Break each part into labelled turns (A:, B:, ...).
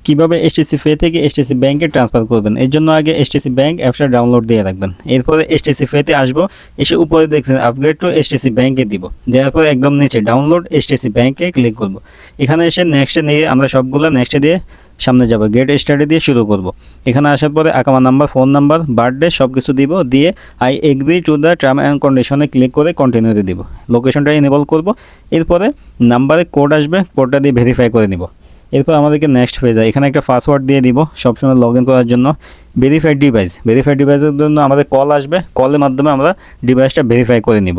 A: কিভাবে STC pay থেকে STC ব্যাংকে ট্রান্সফার করবেন, এর জন্য আগে এসটিসি ব্যাংক অ্যাপটা ডাউনলোড দিয়ে রাখবেন। এরপরে এসটিসি পেতে আসবো, এসে উপরে দেখছেন আপগ্রেড টু এসটিসি ব্যাংকে দিব, দেওয়ার পরে একদম নিচে ডাউনলোড এসটিসি ব্যাংকে ক্লিক করব। এখানে এসে নেক্সটে নিয়ে আমরা সবগুলো নেক্সটে দিয়ে সামনে যাব, গেট স্টার্টে দিয়ে শুরু করব। এখানে আসার পরে আকামা নাম্বার, ফোন নাম্বার, বার্থডে সব কিছু দিব, দিয়ে I agree to the term and কন্ডিশনে ক্লিক করে কন্টিনিউতে দিব। লোকেশনটা এনেবল করব। এরপরে নাম্বারে কোড আসবে, কোডটা দিয়ে ভেরিফাই করে নিব। এরপর আমাদেরকে নেক্সট পেজে এখানে একটা পাসওয়ার্ড দিয়ে দিব সবসময় লগ ইন করার জন্য। ভেরিফাইড ডিভাইসের জন্য আমাদের কল আসবে, কলের মাধ্যমে আমরা ডিভাইসটা ভেরিফাই করে নিব।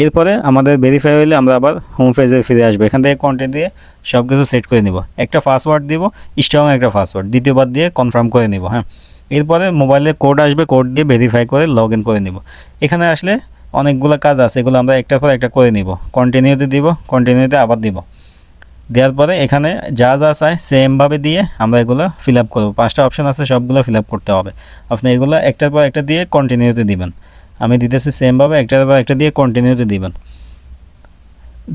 A: এরপরে আমাদের ভেরিফাই হলে আমরা আবার হোম পেজে ফিরে আসবো, এখান থেকে কন্টেন্ট দিয়ে সব কিছু সেট করে নিব। একটা পাসওয়ার্ড দিব, স্ট্রং একটা পাসওয়ার্ড, দ্বিতীয়বার দিয়ে কনফার্ম করে নিব। হ্যাঁ, এরপরে মোবাইলে কোড আসবে, কোড দিয়ে ভেরিফাই করে লগ ইন করে নিব। এখানে আসলে অনেকগুলো কাজ আছে, এগুলো আমরা একটার পর একটা করে নিব। কন্টিনিউতে দিব, কন্টিনিউতে আবার দিব। দেওয়ার পরে এখানে যা যা চাই সেমভাবে দিয়ে আমরা এগুলো ফিল আপ করবো। 5টা অপশন আছে, সবগুলো ফিল আপ করতে হবে। আপনি এগুলো একটার পর একটা দিয়ে কন্টিনিউতে দিবেন। আমি দিতেছি সেমভাবে, একটার পর একটা দিয়ে কন্টিনিউতে দিবেন।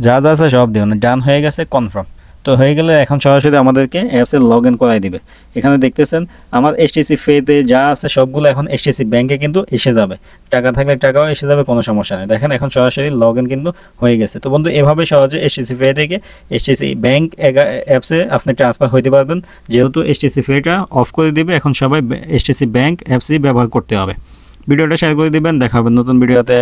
A: যা যা আছে সব দিবেন। ডান হয়ে গেছে, কনফার্ম। তো হয়ে গেলে এখন সরাসরি আমাদেরকে অ্যাপসে লগ ইন করাই দিবে। এখানে দেখতেছেন আমার এসটিসি পেতে যা আছে সবগুলো এখন এসটিসি ব্যাংকে কিন্তু এসে যাবে। টাকা থাকলে টাকাও এসে যাবে, কোনো সমস্যা নেই। দেখেন এখন সরাসরি লগ ইন কিন্তু হয়ে গেছে। তো বন্ধু, এভাবে সহজে এসটিসি পে থেকে এসটিসি ব্যাংক অ্যাপসে আপনি ট্রান্সফার হইতে পারবেন। যেহেতু এসটিসি পেটা অফ করে দিবে, এখন সবাই এসটিসি ব্যাংক অ্যাপসই ব্যবহার করতে হবে। ভিডিওটা শেয়ার করে দিবেন, দেখা হবে নতুন ভিডিওতে।